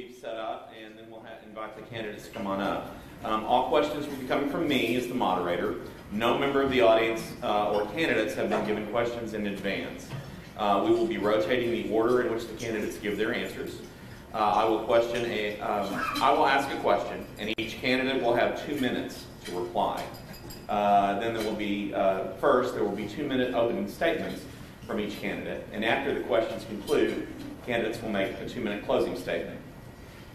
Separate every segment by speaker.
Speaker 1: be set up, and then we'll invite the candidates to come on up. All questions will be coming from me as the moderator. No member of the audience or candidates have been given questions in advance. We will be rotating the order in which the candidates give their answers. I will ask a question, and each candidate will have 2 minutes to reply. Then there will be, first, there will be 2-minute opening statements from each candidate, and after the questions conclude, candidates will make a 2-minute closing statement.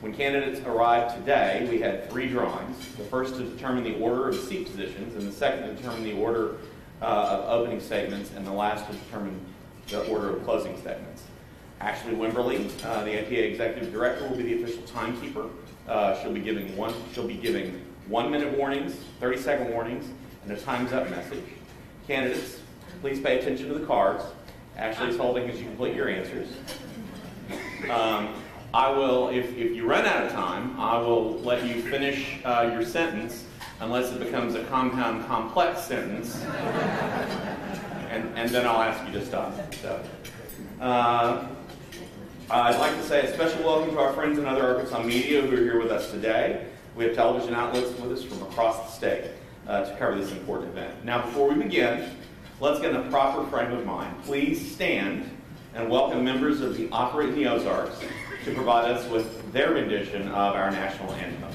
Speaker 1: When candidates arrived today, we had 3 drawings. The first to determine the order of seat positions, and the second to determine the order of opening statements, and the last to determine the order of closing statements. Ashley Wimberly, the APA Executive Director, will be the official timekeeper. She'll be giving 1-minute warnings, 30-second warnings, and a time's up message. Candidates, please pay attention to the cards Ashley's holding as you complete your answers. I will, if you run out of time, I will let you finish your sentence unless it becomes a compound, complex sentence, and then I'll ask you to stop. So, I'd like to say a special welcome to our friends in other Arkansas media who are here with us today. We have television outlets with us from across the state to cover this important event. Now, before we begin, let's get in a proper frame of mind. Please stand and welcome members of the Opera in the Ozarks to provide us with their rendition of our national anthem.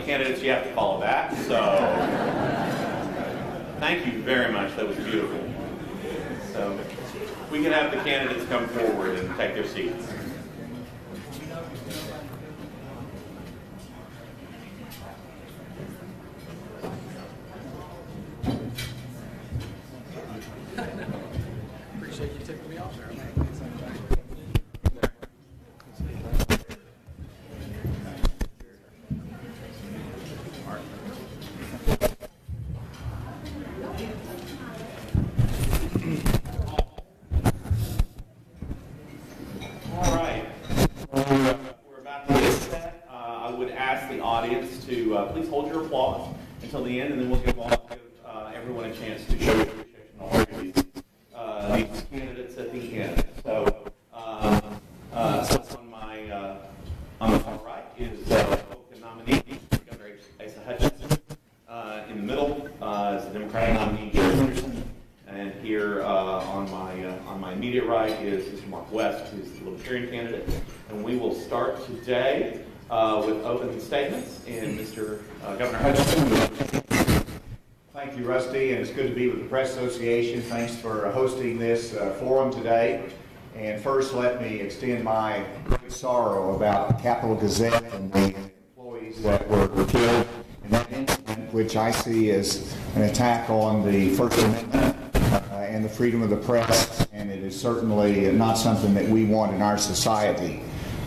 Speaker 1: Candidates, you have to follow back, so thank you very much. That was beautiful. So we can have the candidates come forward and take their seats.
Speaker 2: Appreciate you taking me off there.
Speaker 1: Please hold your applause until the end, and then we'll give everyone a chance to show your appreciation of these candidates at the end. So, on the far right is the nominee, Governor Asa Hutchinson. In the middle is the Democratic nominee, Jerry Henderson, and here on my immediate right is Mr. Mark West, who's the Libertarian candidate. And we will start today with opening statements, and Mr. Governor Hutchinson.
Speaker 3: Thank you, Rusty, and it's good to be with the Press Association. Thanks for hosting this forum today. And first, let me extend my great sorrow about the Capital Gazette and the employees that were killed in that incident, which I see as an attack on the First Amendment and the freedom of the press, and it is certainly not something that we want in our society.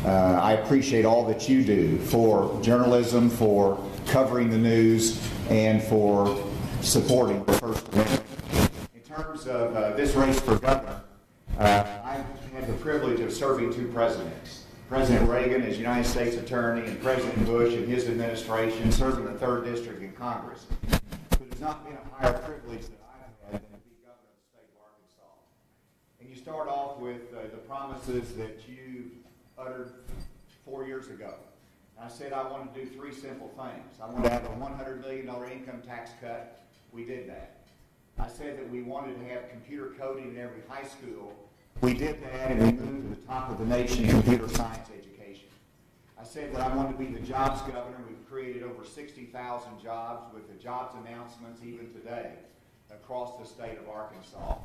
Speaker 3: I appreciate all that you do for journalism, for covering the news, and for supporting the First Amendment. In terms of this race for governor, I've had the privilege of serving 2 presidents. President Reagan as United States Attorney and President Bush and his administration serving the 3rd District in Congress. But there's not been a higher privilege that I've had than to be governor of the state of Arkansas. And you start off with the promises that you uttered 4 years ago. And I said I wanted to do 3 simple things. I wanted to have a $100 million income tax cut. We did that. I said that we wanted to have computer coding in every high school. We did that, and we moved to the top of the nation in computer science education. I said that I wanted to be the jobs governor. We've created over 60,000 jobs with the jobs announcements even today across the state of Arkansas.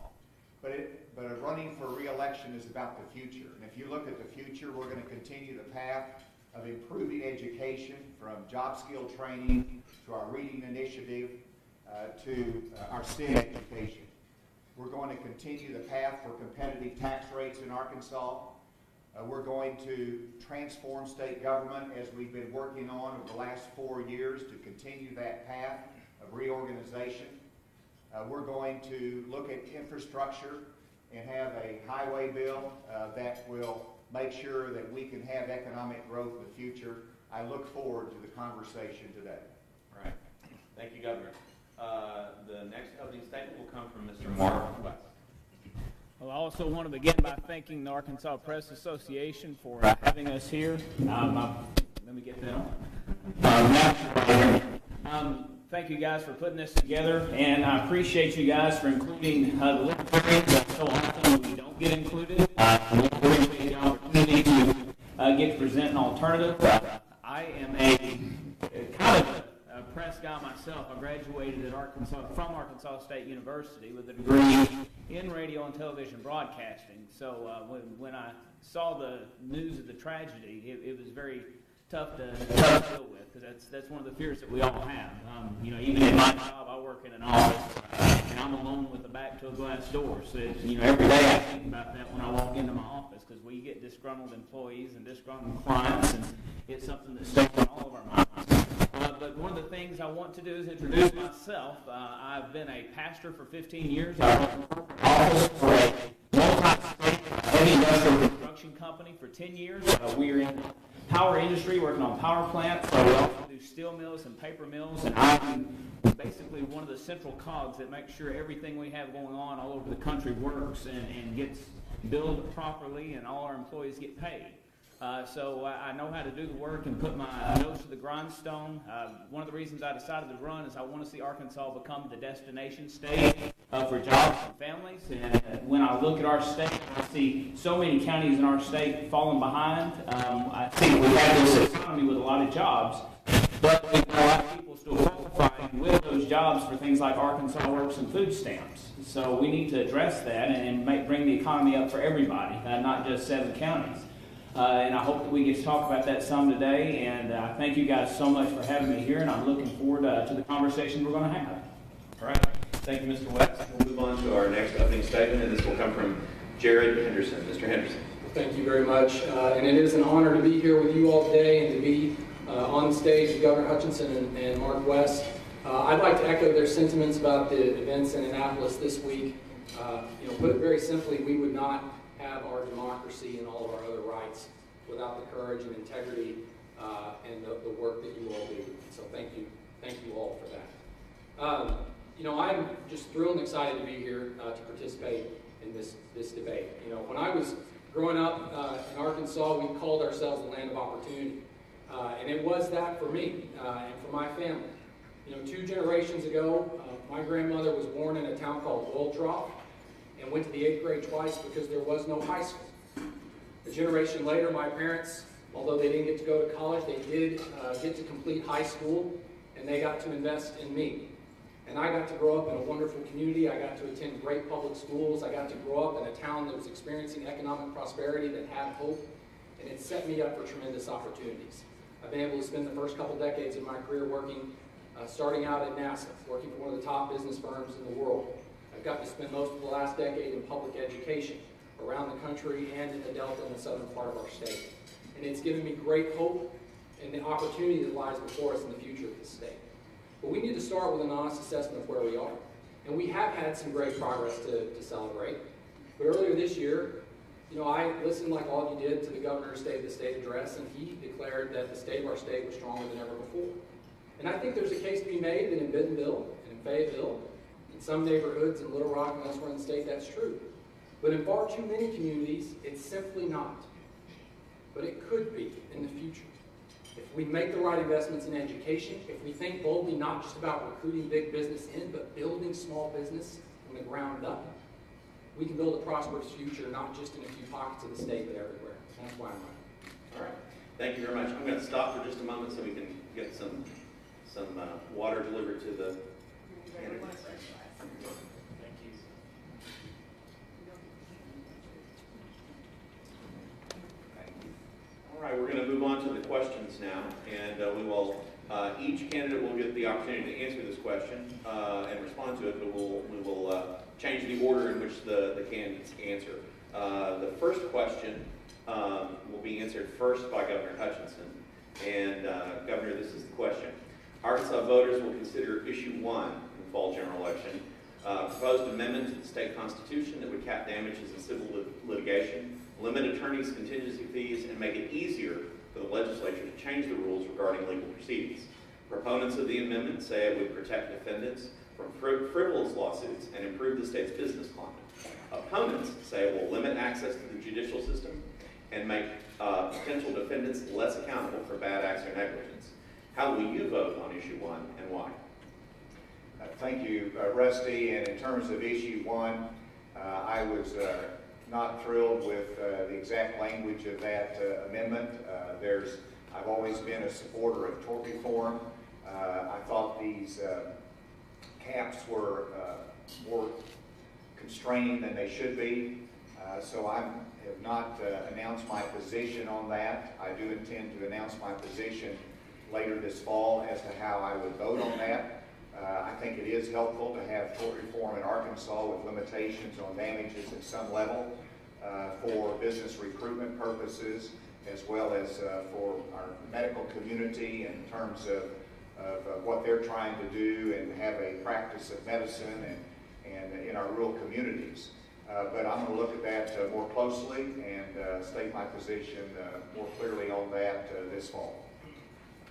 Speaker 3: But running for re-election is about the future. And if you look at the future, we're going to continue the path of improving education from job skill training to our reading initiative to our STEM education. We're going to continue the path for competitive tax rates in Arkansas. We're going to transform state government as we've been working on over the last 4 years to continue that path of reorganization. We're going to look at infrastructure and have a highway bill that will make sure that we can have economic growth in the future. I look forward to the conversation today.
Speaker 1: All right. Thank you, Governor. The next opening statement will come from Mr. Mark West.
Speaker 2: Well, I also want to begin by thanking the Arkansas Press Association for having us here. Let me get that on. Thank you guys for putting this together, and I appreciate you guys for including the libertarians. So often we don't get included. We appreciate the opportunity to get to present an alternative. I am a kind of a press guy myself. I graduated from Arkansas State University with a degree in radio and television broadcasting. So when I saw the news of the tragedy, it was very tough to deal with, because that's one of the fears that we all have. Even in my job, I work in an office, and I'm alone with the back to a glass door. So every day I think about that when I walk into my office, because we get disgruntled employees and disgruntled clients, and it's something that's stuck in all of our minds. But one of the things I want to do is introduce myself. I've been a pastor for 15 years. I worked in a corporate office for a multi-state heavy industrial construction company for 10 years. We're in the power industry, working on power plants. We also do steel mills and paper mills, and I'm basically one of the central cogs that makes sure everything we have going on all over the country works and gets billed properly, and all our employees get paid. So I know how to do the work and put my nose to the grindstone. One of the reasons I decided to run is I want to see Arkansas become the destination state for jobs and families. And when I look at our state, I see so many counties in our state falling behind. I think we have this economy with a lot of jobs, but we've got a lot of people still qualifying with those jobs for things like Arkansas Works and food stamps. So we need to address that and bring the economy up for everybody, not just 7 counties. And I hope that we get to talk about that some today. And I thank you guys so much for having me here, and I'm looking forward to the conversation we're going to have.
Speaker 1: All right. Thank you, Mr. West. We'll move on to our next opening statement, and this will come from Jared Henderson. Mr. Henderson.
Speaker 4: Thank you very much. And it is an honor to be here with you all today and to be on stage with Governor Hutchinson and Mark West. I'd like to echo their sentiments about the events in Annapolis this week. Put it very simply, we would not have our democracy and all of our other rights without the courage and integrity and the work that you all do. So thank you all for that. I'm just thrilled and excited to be here to participate in this debate. When I was growing up in Arkansas, we called ourselves the land of opportunity, and it was that for me and for my family. 2 generations ago, my grandmother was born in a town called Oil Trough and went to the 8th grade twice because there was no high school. A generation later, my parents, although they didn't get to go to college, they did get to complete high school, and they got to invest in me. And I got to grow up in a wonderful community. I got to attend great public schools. I got to grow up in a town that was experiencing economic prosperity, that had hope, and it set me up for tremendous opportunities. I've been able to spend the first couple decades of my career working, starting out at NASA, working for one of the top business firms in the world. I've got to spend most of the last decade in public education around the country and in the Delta and the southern part of our state. And it's given me great hope and the opportunity that lies before us in the future of the state. But we need to start with an honest assessment of where we are. And we have had some great progress to celebrate. But earlier this year, You know, I listened like all of you did to the governor's State of the State address, and he declared that the state of our state was stronger than ever before. And I think there's a case to be made that in Bentonville and in Fayetteville, in some neighborhoods in Little Rock and elsewhere in the state, that's true. But in far too many communities, it's simply not. But it could be in the future. If we make the right investments in education, if we think boldly not just about recruiting big business in, but building small business from the ground up, we can build a prosperous future, not just in a few pockets of the state, but everywhere. That's why I'm running.
Speaker 1: All right. Thank you very much. I'm going to stop for just a moment so we can get some water delivered to the candidates.
Speaker 2: Thank you.
Speaker 1: All right, we're going to move on to the questions now, and we will, each candidate will get the opportunity to answer this question and respond to it, but we will change the order in which the candidates answer. The first question will be answered first by Governor Hutchinson. And Governor, this is the question. Arkansas voters will consider issue 1 in the fall general election, proposed amendment to the state constitution that would cap damages in civil litigation, limit attorneys' contingency fees, and make it easier for the legislature to change the rules regarding legal proceedings. Proponents of the amendment say it would protect defendants from frivolous lawsuits and improve the state's business climate. Opponents say it will limit access to the judicial system and make potential defendants less accountable for bad acts or negligence. How will you vote on issue 1 and why?
Speaker 3: Thank you, Rusty. And in terms of issue 1, I was not thrilled with the exact language of that amendment. I've always been a supporter of tort reform. I thought these caps were more constrained than they should be. So I have not announced my position on that. I do intend to announce my position later this fall as to how I would vote on that. I think it is helpful to have tort reform in Arkansas with limitations on damages at some level for business recruitment purposes, as well as for our medical community in terms of what they're trying to do and have a practice of medicine and in our rural communities. But I'm going to look at that more closely and state my position more clearly on that this fall.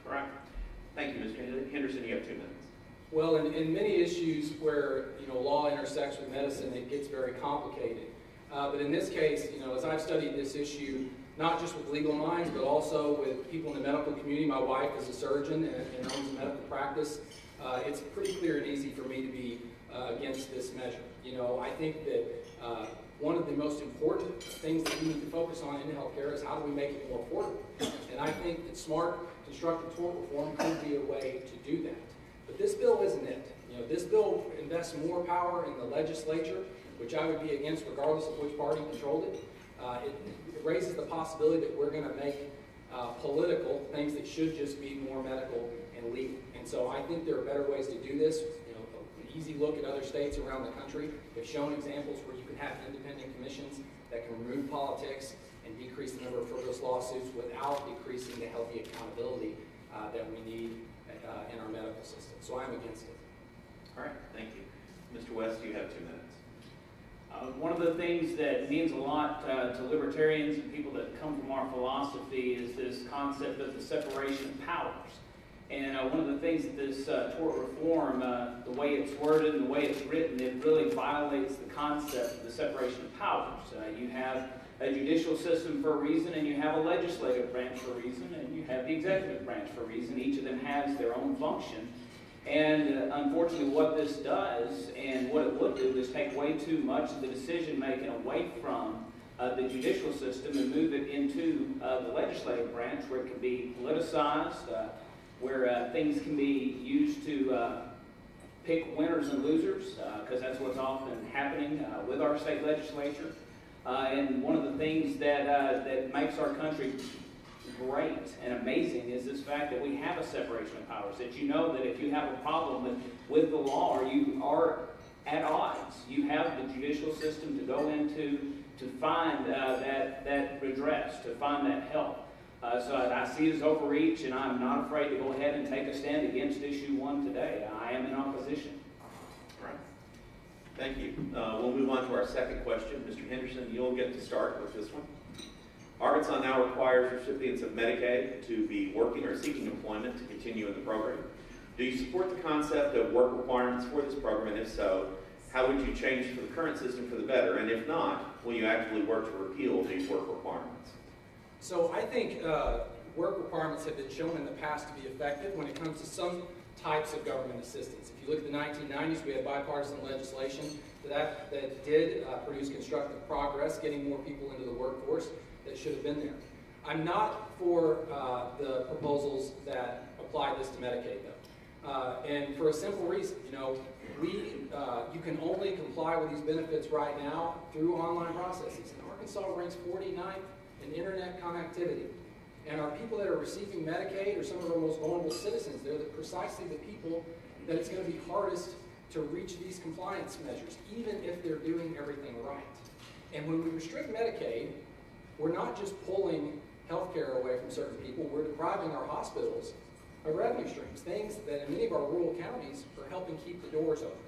Speaker 1: All right. Thank you, Mr. Henderson. You have 2 minutes.
Speaker 4: Well, in many issues where law intersects with medicine, it gets very complicated. But in this case, as I've studied this issue, not just with legal minds, but also with people in the medical community. My wife is a surgeon and owns a medical practice. It's pretty clear and easy for me to be against this measure. I think that one of the most important things that we need to focus on in healthcare is how do we make it more affordable. And I think that smart, constructive tort reform could be a way to do that. But this bill isn't it. This bill invests more power in the legislature, which I would be against regardless of which party controlled it. It raises the possibility that we're going to make political things that should just be more medical and legal. And so I think there are better ways to do this. An easy look at other states around the country have shown examples where you can have independent commissions that can remove politics and decrease the number of frivolous lawsuits without decreasing the healthy accountability that we need in our medical system. So I'm against it.
Speaker 1: All right. Thank you. Mr. West, you have 2 minutes.
Speaker 2: One of the things that means a lot to libertarians and people that come from our philosophy is this concept of the separation of powers. And one of the things that this tort reform, the way it's worded and the way it's written, it really violates the concept of the separation of powers. You have a judicial system for a reason, and you have a legislative branch for a reason, and you have the executive branch for a reason. Each of them has their own function. And unfortunately, what this does and what it would do is take way too much of the decision-making away from the judicial system and move it into the legislative branch where it can be politicized, where things can be used to pick winners and losers, because that's what's often happening with our state legislature. And one of the things that makes our country great and amazing is this fact that we have a separation of powers, that that if you have a problem with the law or you are at odds, you have the judicial system to go into to find that redress, to find that help. So I see it as overreach, and I'm not afraid to go ahead and take a stand against issue 1 today. I am in opposition.
Speaker 1: All right. Thank you. We'll move on to our second question. Mr. Henderson, you'll get to start with this one. Arkansas now requires recipients of Medicaid to be working or seeking employment to continue in the program. Do you support the concept of work requirements for this program, and if so, how would you change for the current system for the better? And if not, will you actively work to repeal these work requirements?
Speaker 4: So I think work requirements have been shown in the past to be effective when it comes to some types of government assistance. If you look at the 1990s, we had bipartisan legislation that did produce constructive progress, getting more people into the workforce that should have been there. I'm not for the proposals that apply this to Medicaid, though. And for a simple reason, you can only comply with these benefits right now through online processes. And Arkansas ranks 49th in internet connectivity. And our people that are receiving Medicaid are some of our most vulnerable citizens. They're precisely the people that it's going to be hardest to reach these compliance measures, even if they're doing everything right. And when we restrict Medicaid, we're not just pulling health care away from certain people, we're depriving our hospitals of revenue streams, things that in many of our rural counties are helping keep the doors open.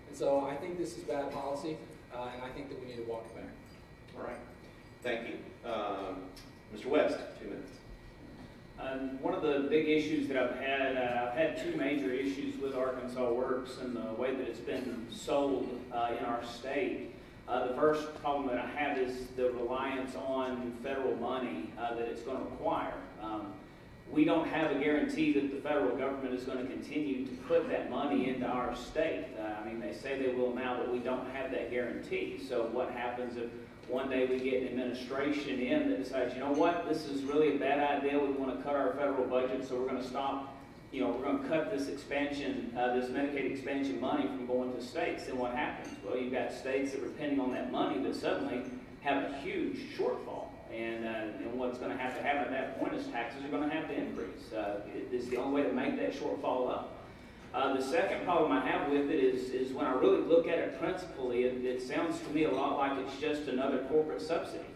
Speaker 4: And so I think this is bad policy, and I think that we need to walk it back.
Speaker 1: All right. Thank you. Mr. West, 2 minutes.
Speaker 2: One of the big issues that I've had two major issues with Arkansas Works and the way that it's been sold in our state. The first problem that I have is the reliance on federal money that it's going to require. We don't have a guarantee that the federal government is going to continue to put that money into our state. They say they will now, but we don't have that guarantee. So what happens if one day we get an administration in that decides, you know what, this is really a bad idea, we want to cut our federal budget, so we're going to stop, we're going to cut this expansion, this Medicaid expansion money from going to states. Then what happens? Well, you've got states that are depending on that money that suddenly have a huge shortfall. And what's going to happen at that point is taxes are going to have to increase. It's the only way to make that shortfall up. The second problem I have with it is when I really look at it principally, it sounds to me a lot like it's just another corporate subsidy.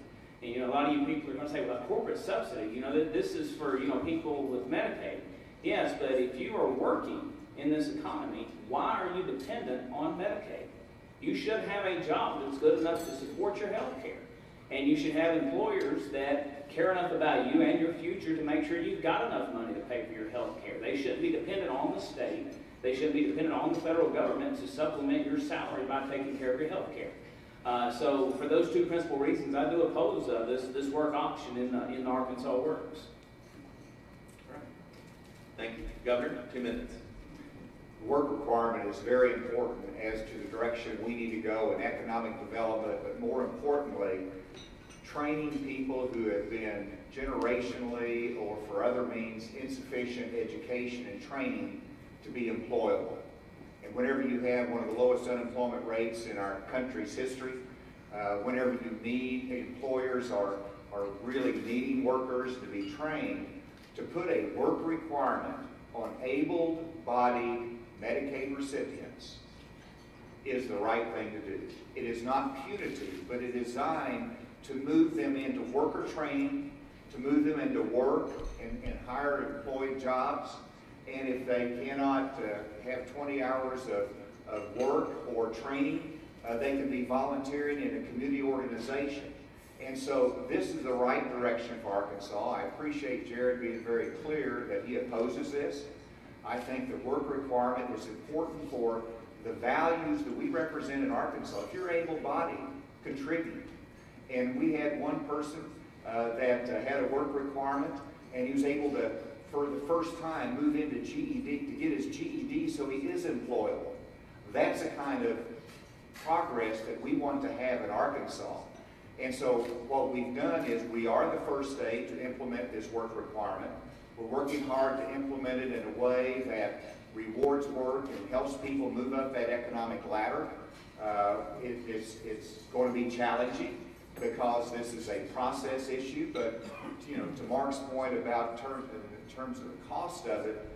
Speaker 2: And a lot of you people are going to say, well, a corporate subsidy, this is for people with Medicaid. Yes, but if you are working in this economy, why are you dependent on Medicaid? You should have a job that's good enough to support your health care. And you should have employers that care enough about you and your future to make sure you've got enough money to pay for your health care. They shouldn't be dependent on the state. They shouldn't be dependent on the federal government to supplement your salary by taking care of your health care. So for those two principal reasons, I do oppose this work option in Arkansas Works.
Speaker 1: All right. Thank you. Governor, 2 minutes.
Speaker 3: The work requirement is very important as to the direction we need to go in economic development, but more importantly, training people who have been generationally or for other means insufficient education and training to be employable. And whenever you have one of the lowest unemployment rates in our country's history, whenever you need, employers are really needing workers to be trained, to put a work requirement on able-bodied Medicaid recipients is the right thing to do. It is not punitive, but it is designed to move them into worker training, to move them into work and higher employed jobs. And if they cannot have 20 hours of work or training, they can be volunteering in a community organization. And so this is the right direction for Arkansas. I appreciate Jared being very clear that he opposes this. I think the work requirement is important for the values that we represent in Arkansas. If you're able-bodied, contribute. And we had one person that had a work requirement, and he was able to, for the first time, move into GED, to get his GED so he is employable. That's the kind of progress that we want to have in Arkansas. And so what we've done is we are the first state to implement this work requirement. We're working hard to implement it in a way that rewards work and helps people move up that economic ladder. It's going to be challenging because this is a process issue, but to Mark's point about in terms of the cost of it,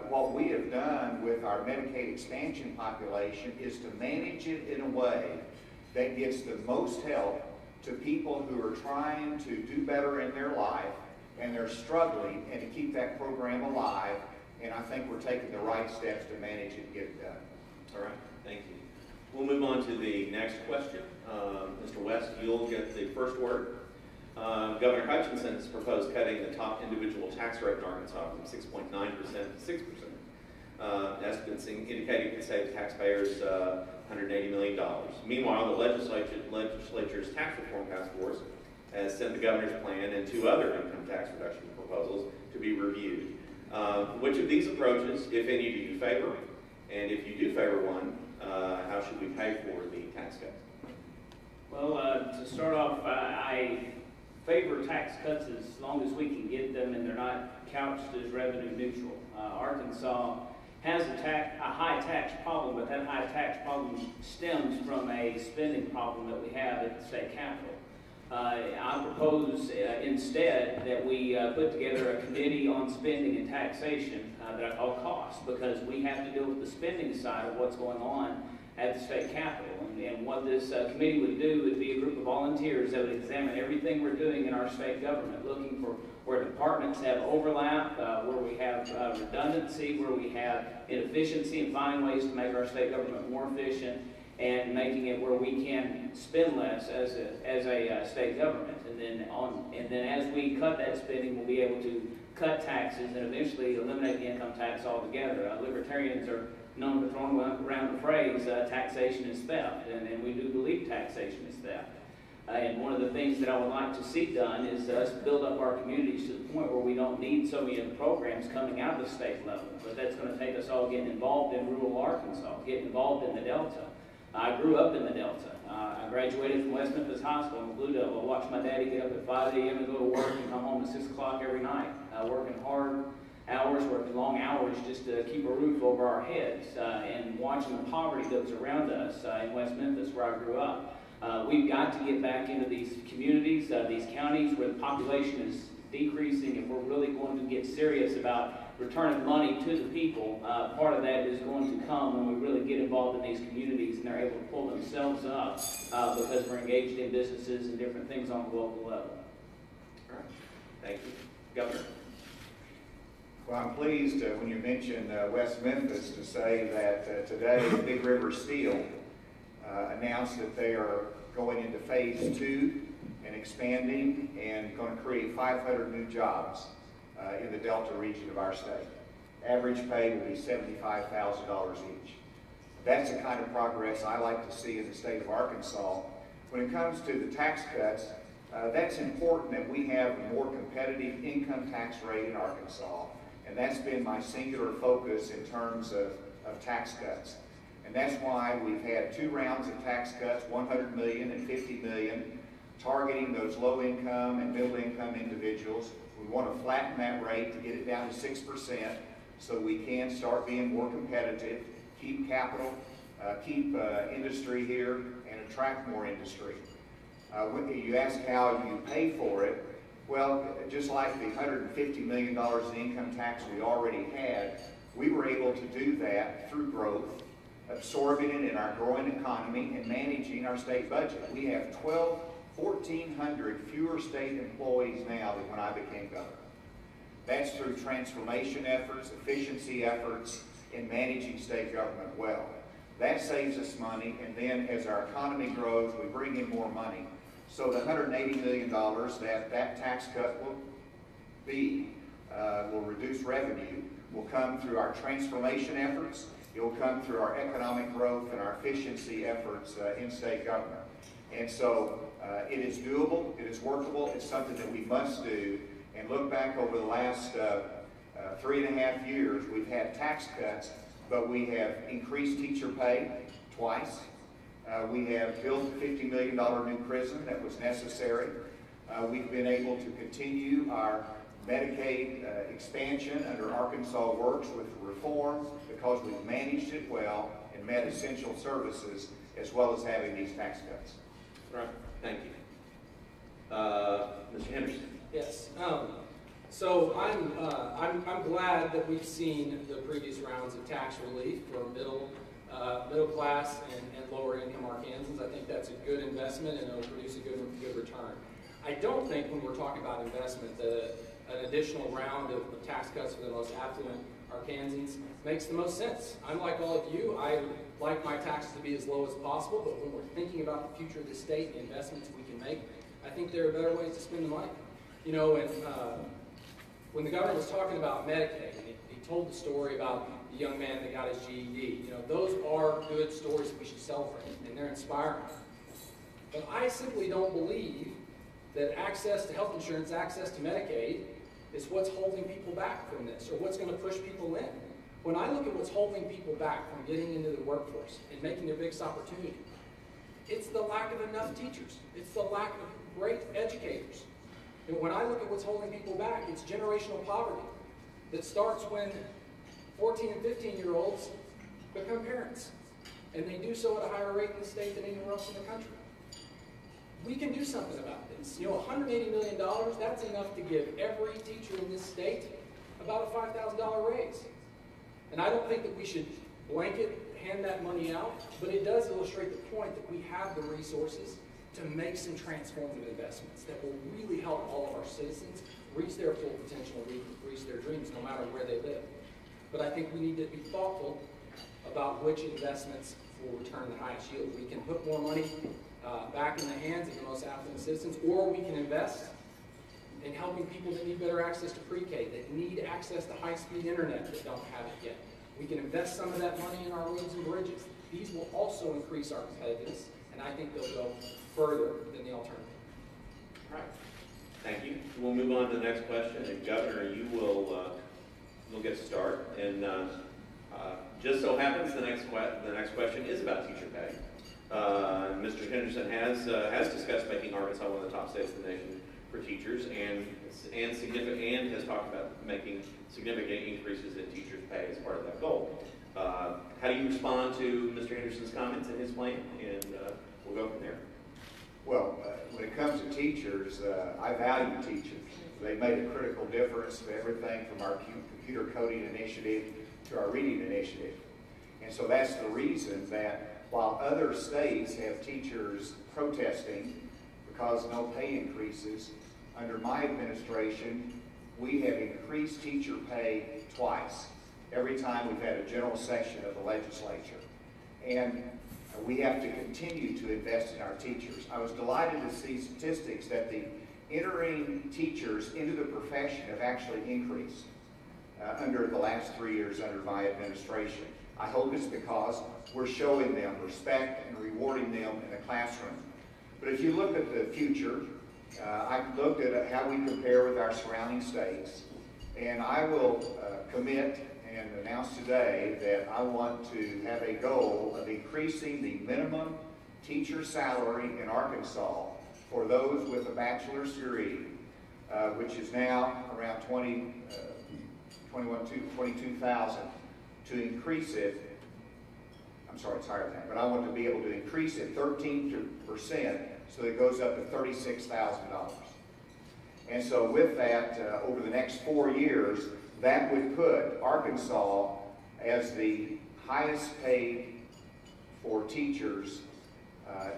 Speaker 3: what we have done with our Medicaid expansion population is to manage it in a way that gets the most help to people who are trying to do better in their life and they're struggling, and to keep that program alive. And I think we're taking the right steps to manage it and get it done.
Speaker 1: All right, thank you. We'll move on to the next question. Mr. West, you'll get the first word. Governor Hutchinson has proposed cutting the top individual tax rate in Arkansas from 6.9% to 6%. Estimates indicate it could save taxpayers $180 million. Meanwhile, the legislature's tax reform task force has sent the governor's plan and 2 other income tax reduction proposals to be reviewed. Which of these approaches, if any, do you favor? And if you do favor one, how should we pay for the tax cuts?
Speaker 2: Well, to start off, I favor tax cuts as long as we can get them and they're not couched as revenue neutral. Arkansas has a high tax problem, but that high tax problem stems from a spending problem that we have at the state capitol. I propose instead that we put together a committee on spending and taxation that I call costs, because we have to deal with the spending side of what's going on at the state capitol. And what this committee would do would be a group of volunteers that would examine everything we're doing in our state government, looking for where departments have overlap, where we have redundancy, where we have inefficiency, and finding ways to make our state government more efficient and making it where we can spend less as a state government. And then as we cut that spending, we'll be able to cut taxes and eventually eliminate the income tax altogether. Libertarians are known for throwing around the phrase taxation is theft, and we do believe taxation is theft. And one of the things that I would like to see done is us build up our communities to the point where we don't need so many of the programs coming out of the state level. But that's going to take us all getting involved in rural Arkansas, getting involved in the Delta. I grew up in the Delta. I graduated from West Memphis High School in Blue Devil. I watched my daddy get up at 5 a.m. and go to work and come home at 6 o'clock every night, working hard hours, working long hours just to keep a roof over our heads, and watching the poverty that was around us in West Memphis where I grew up. We've got to get back into these communities, these counties where the population is decreasing. If we're really going to get serious about returning money to the people, part of that is going to come when we really get involved in these communities and they're able to pull themselves up because we're engaged in businesses and different things on the local level.
Speaker 1: All right. Thank you. Governor.
Speaker 3: Well, I'm pleased when you mentioned West Memphis to say that today Big River Steel announced that they are going into phase 2 and expanding and going to create 500 new jobs in the Delta region of our state. Average pay will be $75,000 each. That's the kind of progress I like to see in the state of Arkansas. When it comes to the tax cuts, that's important that we have a more competitive income tax rate in Arkansas, and that's been my singular focus in terms of tax cuts. And that's why we've had 2 rounds of tax cuts, $100 million and $50 million, targeting those low-income and middle-income individuals. We want to flatten that rate to get it down to 6% so we can start being more competitive, keep capital, keep industry here, and attract more industry. When you ask how you pay for it, well, just like the $150 million in income tax we already had, we were able to do that through growth, absorbing it in our growing economy, and managing our state budget. We have 1,400 fewer state employees now than when I became governor. That's through transformation efforts, efficiency efforts, and managing state government well. That saves us money, and then as our economy grows, we bring in more money. So the $180 million that tax cut will reduce revenue, will come through our transformation efforts. It will come through our economic growth and our efficiency efforts in state government. And so it is doable, it is workable, it's something that we must do. And look back over the last 3.5 years, we've had tax cuts, but we have increased teacher pay twice. We have built a $50 million new prison that was necessary. We've been able to continue our Medicaid expansion under Arkansas Works with reform because we've managed it well and met essential services as well as having these tax cuts.
Speaker 1: Right. Thank you. Mr. Henderson.
Speaker 4: Yes. So I'm glad that we've seen the previous rounds of tax relief for middle class and lower income Arkansans. I think that's a good investment and it'll produce a good return. I don't think when we're talking about investment that an additional round of tax cuts for the most affluent Arkansans, makes the most sense. I'm like all of you. I like my taxes to be as low as possible, but when we're thinking about the future of the state and the investments we can make, I think there are better ways to spend the money. You know, and when the governor was talking about Medicaid, and he told the story about the young man that got his GED, you know, those are good stories that we should celebrate, and they're inspiring. But I simply don't believe that access to health insurance, access to Medicaid, is what's holding people back from this, or what's going to push people in. When I look at what's holding people back from getting into the workforce and making their biggest opportunity, it's the lack of enough teachers. It's the lack of great educators. And when I look at what's holding people back, it's generational poverty that starts when 14 and 15-year-olds become parents. And they do so at a higher rate in the state than anywhere else in the country. We can do something about this. You know, $180 million, that's enough to give every teacher in this state about a $5,000 raise. And I don't think that we should blanket hand that money out, but it does illustrate the point that we have the resources to make some transformative investments that will really help all of our citizens reach their full potential and reach their dreams no matter where they live. But I think we need to be thoughtful about which investments will return the highest yield. We can put more money back in the hands of the most affluent citizens, or we can invest in helping people that need better access to pre-K, that need access to high-speed internet that don't have it yet. We can invest some of that money in our roads and bridges. These will also increase our competitiveness, and I think they'll go further than the alternative.
Speaker 1: All right. Thank you. We'll move on to the next question. And Governor, you will we'll get to start. And just so happens the next question is about teacher pay. Mr. Henderson has discussed making Arkansas one of the top states in the nation for teachers, and has talked about making significant increases in teachers' pay as part of that goal. How do you respond to Mr. Henderson's comments and his plan? And we'll go from there.
Speaker 3: Well, when it comes to teachers, I value teachers. They made a critical difference to everything from our computer coding initiative to our reading initiative. And so that's the reason that while other states have teachers protesting because no pay increases, under my administration, we have increased teacher pay twice, every time we've had a general session of the legislature. And we have to continue to invest in our teachers. I was delighted to see statistics that the entering teachers into the profession have actually increased under the last 3 years under my administration. I hope it's because we're showing them respect and rewarding them in the classroom. But if you look at the future, I looked at how we compare with our surrounding states, and I will commit and announce today that I want to have a goal of increasing the minimum teacher salary in Arkansas for those with a bachelor's degree, which is now around 22,000, to increase it. I'm sorry, it's higher than that, but I want to be able to increase it 13% so that it goes up to $36,000. And so with that, over the next 4 years, that would put Arkansas as the highest paid for teachers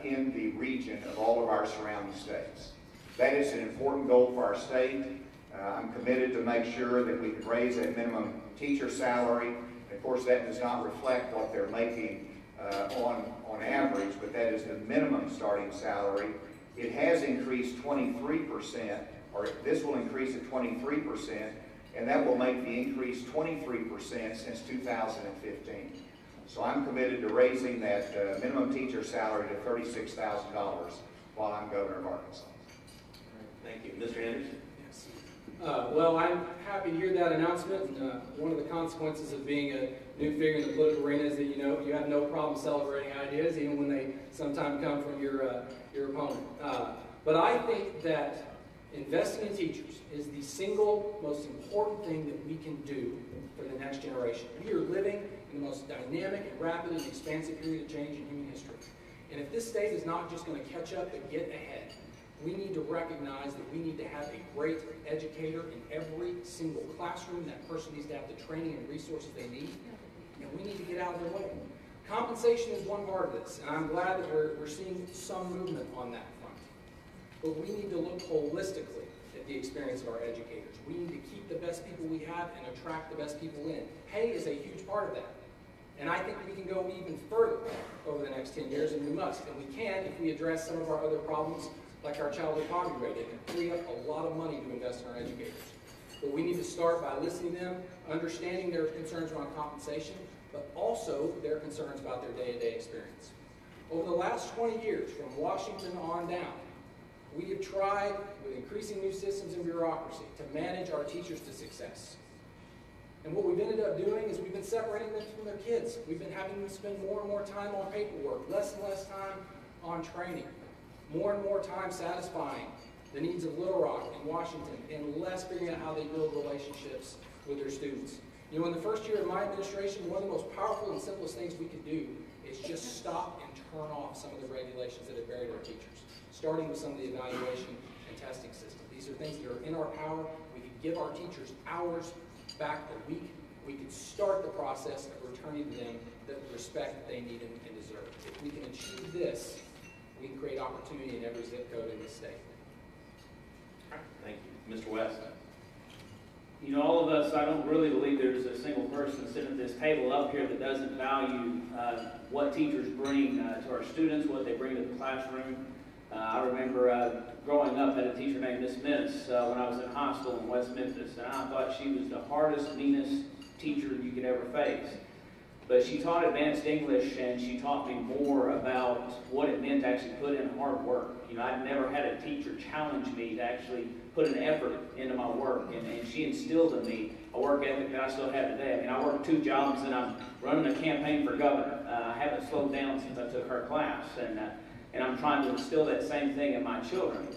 Speaker 3: in the region of all of our surrounding states. That is an important goal for our state. I'm committed to make sure that we can raise that minimum teacher salary. Of course, that does not reflect what they're making on average, but that is the minimum starting salary. It has increased 23%, or this will increase at 23%, and that will make the increase 23% since 2015. So I'm committed to raising that minimum teacher salary to $36,000 while I'm governor of Arkansas.
Speaker 1: Thank you. Mr. Anderson?
Speaker 4: Yes. Well, I'm happy to hear that announcement. One of the consequences of being a new figure in the political arena is that you have no problem celebrating ideas, even when they sometimes come from your opponent. But I think that investing in teachers is the single most important thing that we can do for the next generation. We are living in the most dynamic and rapid and expansive period of change in human history. And if this state is not just going to catch up and get ahead, we need to recognize that we need to have a great educator in every single classroom. That person needs to have the training and resources they need, and we need to get out of their way. Compensation is one part of this, and I'm glad that we're seeing some movement on that front. But we need to look holistically at the experience of our educators. We need to keep the best people we have and attract the best people in. Pay is a huge part of that. And I think we can go even further over the next 10 years, and we must. And we can if we address some of our other problems, like our childhood poverty rate. It can free up a lot of money to invest in our educators. But we need to start by listening to them, understanding their concerns around compensation, but also their concerns about their day-to-day experience. Over the last 20 years, from Washington on down, we have tried, with increasing new systems and bureaucracy, to manage our teachers to success. And what we've ended up doing is we've been separating them from their kids. We've been having them spend more and more time on paperwork, less and less time on training, more and more time satisfying the needs of Little Rock and Washington, and less figuring out how they build relationships with their students. You know, in the first year of my administration, one of the most powerful and simplest things we could do is just stop and turn off some of the regulations that have buried our teachers, starting with some of the evaluation and testing system. These are things that are in our power. We could give our teachers hours back a week. We could start the process of returning to them the respect that they need and deserve. If we can achieve this, we can create opportunity in every zip code in this state.
Speaker 1: Thank you. Mr. West?
Speaker 2: You know, all of us, I don't really believe there's a single person sitting at this table up here that doesn't value what teachers bring to our students, what they bring to the classroom. I remember growing up, I had a teacher named Miss Minnis when I was in high school in West Memphis, and I thought she was the hardest, meanest teacher you could ever face. But she taught advanced English, and she taught me more about what it meant to actually put in hard work. You know, I'd never had a teacher challenge me to actually put an effort into my work, and she instilled in me a work ethic that I still have today. I mean, I work 2 jobs, and I'm running a campaign for governor. I haven't slowed down since I took her class, and I'm trying to instill that same thing in my children.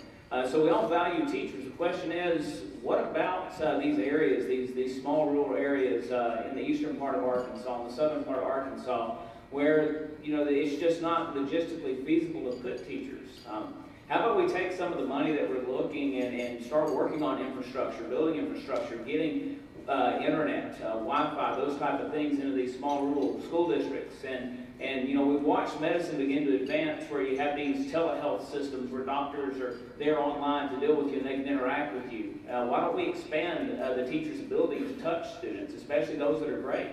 Speaker 2: So we all value teachers. The question is, what about these areas, these small rural areas in the eastern part of Arkansas, in the southern part of Arkansas, where, you know, it's just not logistically feasible to put teachers? How about we take some of the money that we're looking and start working on infrastructure, building infrastructure, getting internet, Wi-Fi, those type of things into these small rural school districts. And you know, we've watched medicine begin to advance where you have these telehealth systems where doctors are there online to deal with you and they can interact with you. Why don't we expand the teacher's ability to touch students, especially those that are great,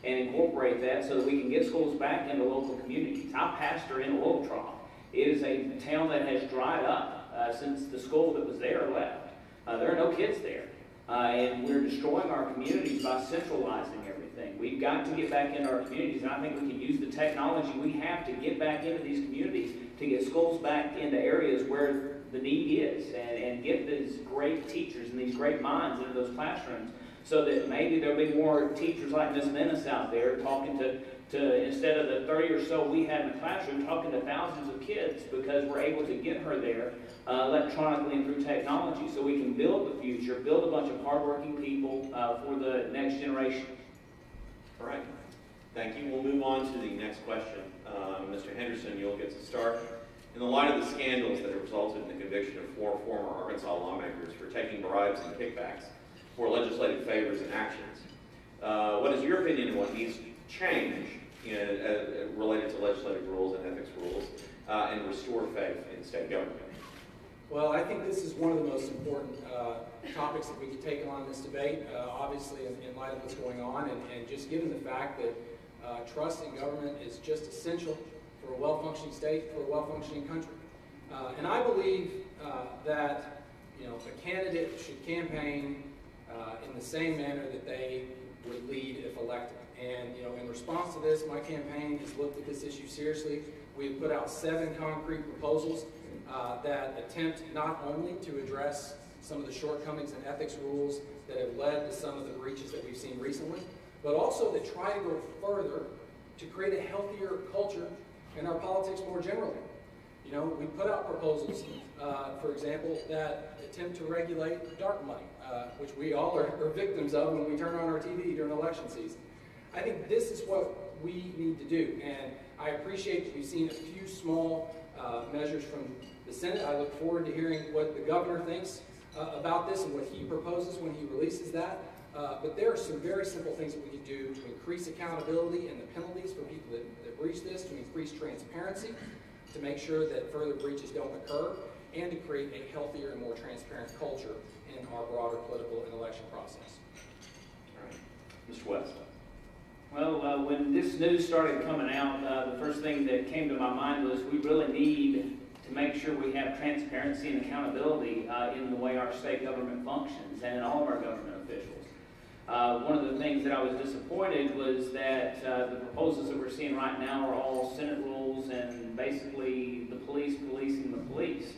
Speaker 2: and incorporate that so that we can get schools back into local communities. I pastor in Oil Trough. It is a town that has dried up since the school that was there left. There are no kids there. And we're destroying our communities by centralizing everything. We've got to get back into our communities, and I think we can use the technology we have to get back into these communities, to get schools back into areas where the need is, and get these great teachers and these great minds into those classrooms, so that maybe there'll be more teachers like Ms. Minnis out there talking to instead of the 30 or so we had in the classroom, talking to thousands of kids, because we're able to get her there electronically and through technology, so we can build the future, build a bunch of hardworking people for the next generation.
Speaker 1: All right. Thank you. We'll move on to the next question. Mr. Henderson, you'll get to start. In the light of the scandals that have resulted in the conviction of 4 former Arkansas lawmakers for taking bribes and kickbacks for legislative favors and actions, what is your opinion on what needs to change related to legislative rules and ethics rules and restore faith in state government?
Speaker 4: Well, I think this is one of the most important topics that we could take on in this debate, obviously in light of what's going on, and just given the fact that trust in government is just essential for a well-functioning state, for a well-functioning country. And I believe that, you know, a candidate should campaign in the same manner that they would lead if elected. And, you know, in response to this, my campaign has looked at this issue seriously. We've put out 7 concrete proposals that attempt not only to address some of the shortcomings in ethics rules that have led to some of the breaches that we've seen recently, but also that try to go further to create a healthier culture in our politics more generally. You know, we put out proposals, for example, that attempt to regulate dark money, which we all are victims of when we turn on our TV during election season. I think this is what we need to do, and I appreciate that we've seen a few small measures from the Senate. I look forward to hearing what the governor thinks about this and what he proposes when he releases that. But there are some very simple things that we can do to increase accountability and the penalties for people that breach this, to increase transparency, to make sure that further breaches don't occur. and to create a healthier and more transparent culture in our broader political and election process.
Speaker 1: All right. Mr. West.
Speaker 2: Well, when this news started coming out, the first thing that came to my mind was we really need to make sure we have transparency and accountability in the way our state government functions and in all of our government officials. One of the things that I was disappointed was that the proposals that we're seeing right now are all Senate rules and basically the police policing the police.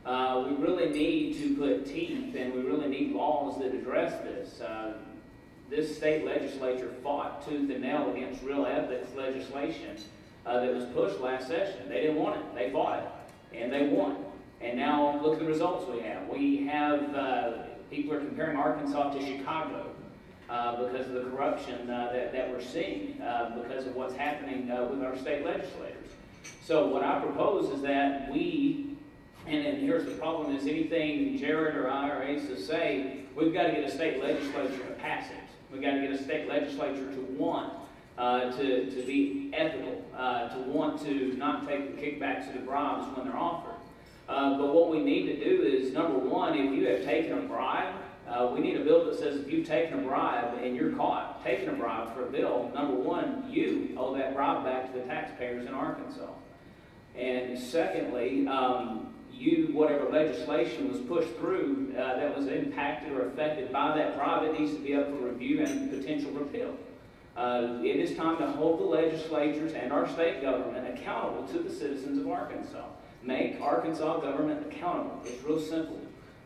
Speaker 2: We really need to put teeth and we really need laws that address this. This state legislature fought tooth and nail against real ethics legislation that was pushed last session. They didn't want it. They fought it. And they won. And now look at the results we have. We have, people are comparing Arkansas to Chicago because of the corruption that we're seeing because of what's happening with our state legislators. So what I propose is that we, and here's the problem, is anything Jared or I or Asa say, we've got to get a state legislature to pass it. We've got to get a state legislature to want to be ethical, to want to not take the kickbacks or the bribes when they're offered. But what we need to do is, number one, if you have taken a bribe, we need a bill that says if you've taken a bribe and you're caught taking a bribe for a bill, number one, you owe that bribe back to the taxpayers in Arkansas. And secondly, whatever legislation was pushed through that was impacted or affected by that bribe, it needs to be up for review and potential repeal. It is time to hold the legislatures and our state government accountable to the citizens of Arkansas. Make Arkansas government accountable. It's real simple.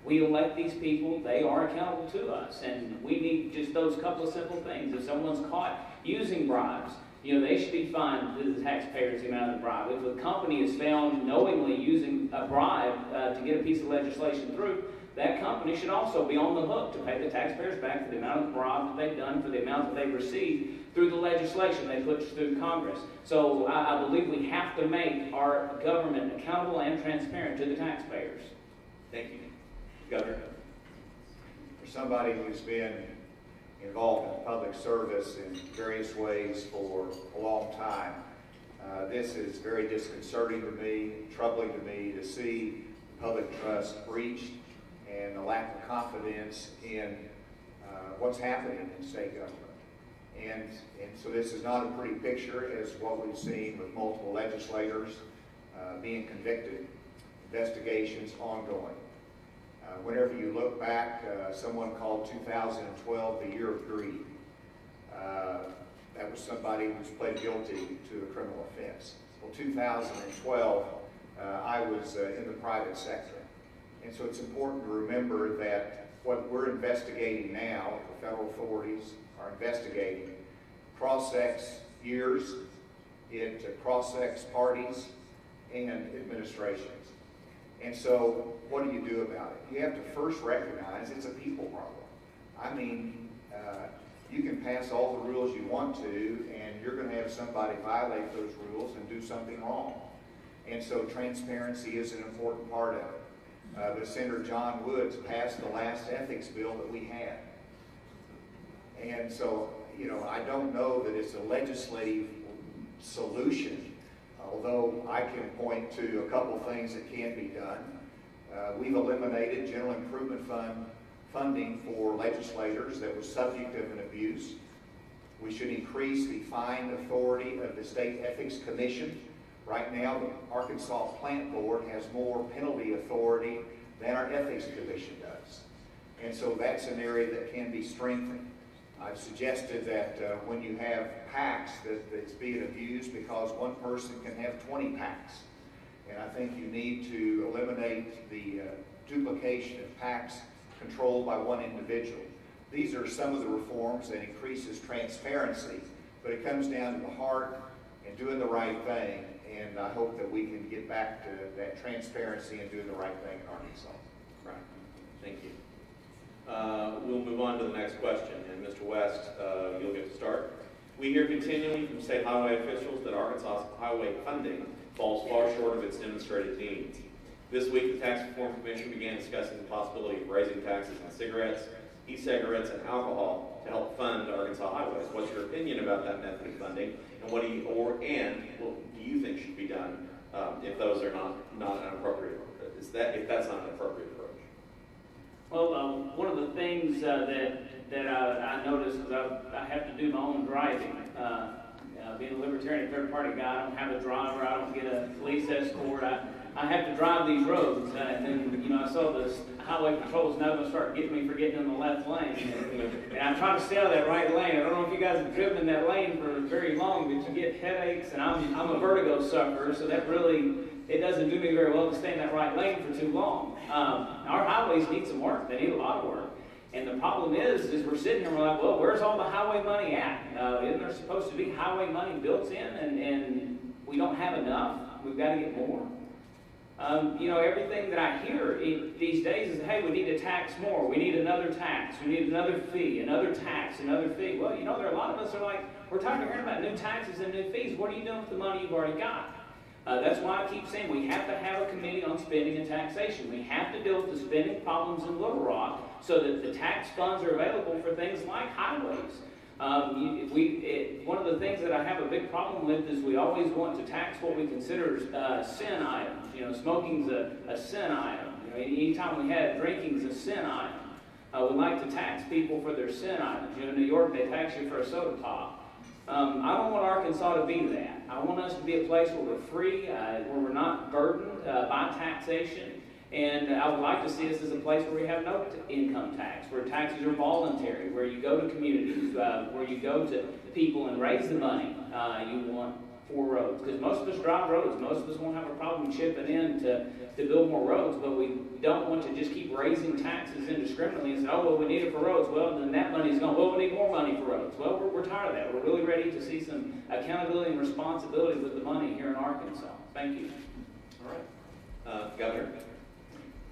Speaker 2: We elect these people, they are accountable to us, and we need just those couple of simple things. If someone's caught using bribes, they should be fined to the taxpayers the amount of the bribe. If a company is found knowingly using a bribe to get a piece of legislation through, that company should also be on the hook to pay the taxpayers back for the amount of bribe that they've done, for the amount that they've received through the legislation they put through Congress. So I believe we have to make our government accountable and transparent to the taxpayers.
Speaker 1: Thank you. Governor.
Speaker 3: For somebody who's been involved in public service in various ways for a long time, this is very disconcerting to me, troubling to me to see public trust breached and the lack of confidence in what's happening in state government. And so this is not a pretty picture as what we've seen with multiple legislators being convicted, investigations ongoing. Whenever you look back, someone called 2012 the year of greed. That was somebody who's pled guilty to a criminal offense. Well, 2012, I was in the private sector. And so it's important to remember that what we're investigating now, the federal authorities are investigating, cross-sects years, it cross-sects parties and administrations. And so what do you do about it? You have to first recognize it's a people problem. I mean, you can pass all the rules you want to, and you're going to have somebody violate those rules and do something wrong. And so transparency is an important part of it. But Senator John Woods passed the last ethics bill that we had. And so, I don't know that it's a legislative solution, although I can point to a couple things that can be done. We've eliminated general improvement fund funding for legislators that was subject of an abuse. We should increase the fine authority of the State Ethics Commission. Right now, the Arkansas Plant Board has more penalty authority than our Ethics Commission does. And so that's an area that can be strengthened. I've suggested that when you have PACs, that it's being abused because one person can have 20 PACs. And I think you need to eliminate the duplication of PACs controlled by one individual. These are some of the reforms that increases transparency, but it comes down to the heart and doing the right thing. And I hope that we can get back to that transparency and doing the right thing in Arkansas.
Speaker 1: Right. Thank you. We'll move on to the next question. And Mr. West, you'll get to start. We hear continually from state highway officials that Arkansas highway funding falls far short of its demonstrated needs. This week, the Tax Reform Commission began discussing the possibility of raising taxes on cigarettes, e-cigarettes, and alcohol to help fund Arkansas highways. What's your opinion about that method of funding, and what do you think should be done if those are not an appropriate if that's not an appropriate approach.
Speaker 2: Well, one of the things that I noticed is I have to do my own driving. Being a libertarian third-party guy, I don't have a driver. I don't get a police escort. I have to drive these roads. And then, I saw this highway patrol is now going to start getting me for getting in the left lane. And I'm trying to stay out of that right lane. I don't know if you guys have driven in that lane for very long, but you get headaches. And I'm a vertigo sufferer, so that really, it doesn't do me very well to stay in that right lane for too long. Our highways need some work. They need a lot of work. And the problem is we're sitting here and we're like, well, where's all the highway money at? Isn't there supposed to be highway money built in? And we don't have enough. We've got to get more. Everything that I hear these days is, hey, we need to tax more. We need another tax. We need another fee, another tax, another fee. Well, there are a lot of us are like, we're tired of hearing about new taxes and new fees. What are you doing with the money you've already got? That's why I keep saying we have to have a committee on spending and taxation. We have to deal with the spending problems in Little Rock so that the tax funds are available for things like highways. One of the things that I have a big problem with is we always want to tax what we consider sin items. Smoking's a sin item. Anytime we have drinking's a sin item. We like to tax people for their sin items. In New York, they tax you for a soda pop. I don't want Arkansas to be that. I want us to be a place where we're free, where we're not burdened by taxation. And I would like to see us as a place where we have no income tax, where taxes are voluntary, where you go to communities, where you go to people and raise the money you want for roads. Because most of us drive roads. Most of us won't have a problem chipping in to build more roads, but we don't want to just keep raising taxes indiscriminately and say, oh, well, we need it for roads. Well, then that money's gone. Well, we need more money for roads. Well, we're tired of that. We're really ready to see some accountability and responsibility with the money here in Arkansas. Thank you.
Speaker 1: All right. Governor?